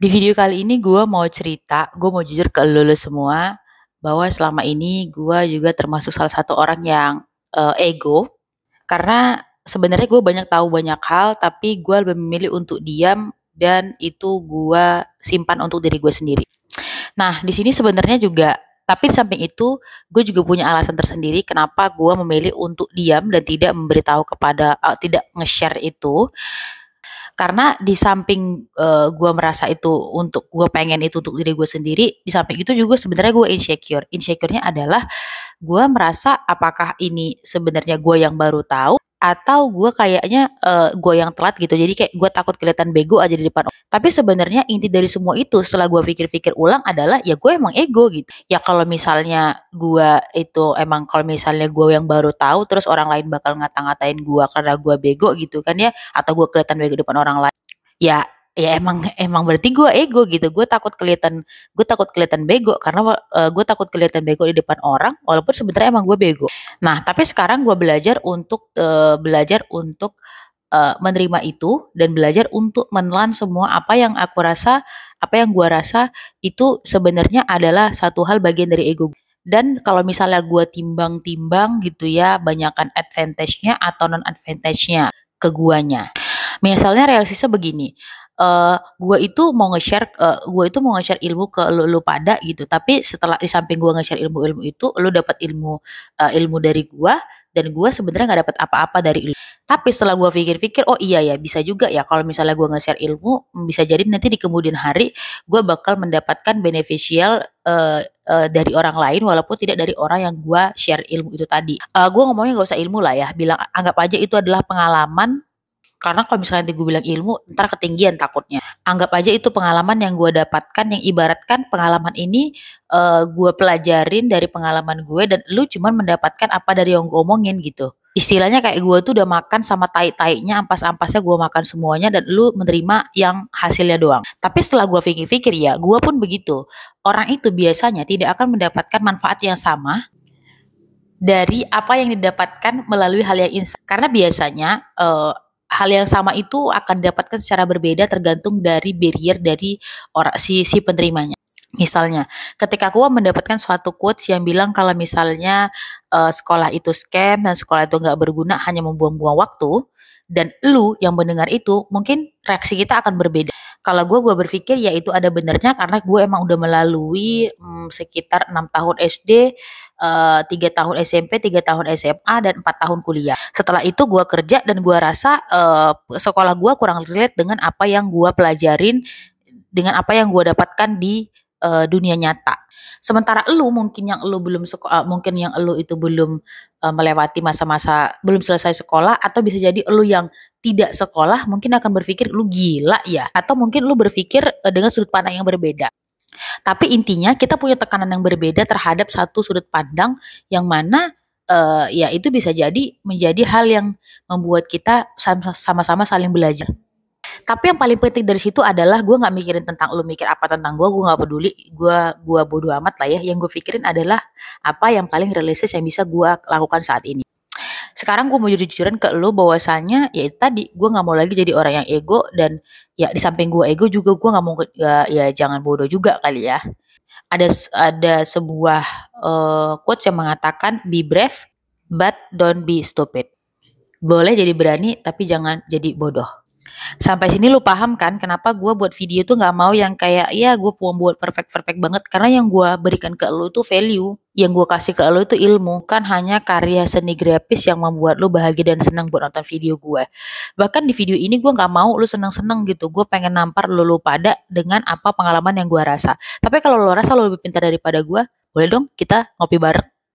Di video kali ini gue mau cerita, gue mau jujur ke lo semua bahwa selama ini gue juga termasuk salah satu orang yang ego karena sebenarnya gue banyak tahu banyak hal tapi gue lebih memilih untuk diam dan itu gue simpan untuk diri gue sendiri. Nah, di sini sebenarnya juga tapi di samping itu gue juga punya alasan tersendiri kenapa gue memilih untuk diam dan tidak memberitahu kepada tidak nge-share itu karena di samping gue merasa itu untuk gue pengen itu untuk diri gue sendiri, di samping itu juga sebenarnya gue insecure-nya adalah gue merasa apakah ini sebenarnya gue yang baru tahu atau gue kayaknya gue yang telat gitu, jadi kayak gue takut kelihatan bego aja di depan orang. Tapi sebenarnya inti dari semua itu setelah gue pikir-pikir ulang adalah ya gue emang ego gitu ya. Kalau misalnya gue itu emang kalau misalnya gue yang baru tahu terus orang lain bakal ngata-ngatain gue karena gue bego gitu kan ya, atau gue kelihatan bego di depan orang lain, ya ya emang emang berarti gue ego gitu. Gue takut kelihatan bego karena gue takut kelihatan bego di depan orang walaupun sebenarnya emang gue bego. Nah, tapi sekarang gue belajar untuk menerima itu dan belajar untuk menelan semua apa yang gue rasa itu sebenarnya adalah satu hal bagian dari ego. Dan kalau misalnya gue timbang-timbang gitu ya, banyakkan advantage-nya atau non advantage-nya ke guanya. Misalnya realistisnya begini, gue itu mau nge-share ilmu ke lu pada gitu, tapi setelah di samping gue nge-share ilmu-ilmu itu, lu dapat ilmu dari gue dan gue sebenarnya nggak dapat apa-apa dari ilmu. Tapi setelah gue pikir-pikir, oh iya ya bisa juga ya kalau misalnya gue nge-share ilmu, bisa jadi nanti di kemudian hari gue bakal mendapatkan beneficial dari orang lain walaupun tidak dari orang yang gue share ilmu itu tadi. Gue ngomongnya gak usah ilmu lah ya, bilang anggap aja itu adalah pengalaman, karena kalau misalnya nanti gue bilang ilmu, ntar ketinggian takutnya. Anggap aja itu pengalaman yang gue dapatkan, yang ibaratkan pengalaman ini gue pelajarin dari pengalaman gue dan lu cuman mendapatkan apa dari yang gue omongin gitu. Istilahnya kayak gue tuh udah makan sama tai-tainya, ampas-ampasnya gue makan semuanya dan lu menerima yang hasilnya doang. Tapi setelah gue pikir-pikir ya, gue pun begitu. Orang itu biasanya tidak akan mendapatkan manfaat yang sama dari apa yang didapatkan melalui hal yang instan. Karena biasanya hal yang sama itu akan didapatkan secara berbeda tergantung dari barrier dari orang si penerimanya. Misalnya, ketika aku mendapatkan suatu quotes yang bilang kalau misalnya sekolah itu scam dan sekolah itu nggak berguna hanya membuang-buang waktu, dan lu yang mendengar itu mungkin reaksi kita akan berbeda. Kalau gue berpikir ya itu ada benernya karena gue emang udah melalui sekitar 6 tahun SD, 3 tahun SMP, 3 tahun SMA, dan 4 tahun kuliah. Setelah itu gue kerja dan gue rasa sekolah gue kurang relate dengan apa yang gue pelajarin, dengan apa yang gue dapatkan di dunia nyata. Sementara mungkin yang elu itu belum melewati masa-masa, belum selesai sekolah, atau bisa jadi elu yang tidak sekolah mungkin akan berpikir lu gila ya, atau mungkin lu berpikir dengan sudut pandang yang berbeda. Tapi intinya kita punya tekanan yang berbeda terhadap satu sudut pandang yang mana ya itu bisa jadi menjadi hal yang membuat kita sama-sama saling belajar. Tapi yang paling penting dari situ adalah gue nggak mikirin tentang lu mikir apa tentang gue nggak peduli, gue bodo amat lah ya. Yang gue pikirin adalah apa yang paling realistis yang bisa gue lakukan saat ini. Sekarang gue mau jujur-jujuran ke lu bahwasanya ya itu tadi gue nggak mau lagi jadi orang yang ego, dan ya di samping gue ego juga gue nggak mau ya jangan bodoh juga kali ya. Ada sebuah quotes yang mengatakan be brave but don't be stupid. Boleh jadi berani tapi jangan jadi bodoh. Sampai sini lu paham kan kenapa gue buat video tuh nggak mau yang kayak ya gue mau buat perfect banget, karena yang gue berikan ke lu tuh value, yang gue kasih ke lu itu ilmu, kan hanya karya seni grafis yang membuat lu bahagia dan senang buat nonton video gue. Bahkan di video ini gue nggak mau lu seneng-seneng gitu, gue pengen nampar lu pada dengan apa pengalaman yang gue rasa. Tapi kalau lu rasa lu lebih pintar daripada gue, boleh dong kita ngopi bareng.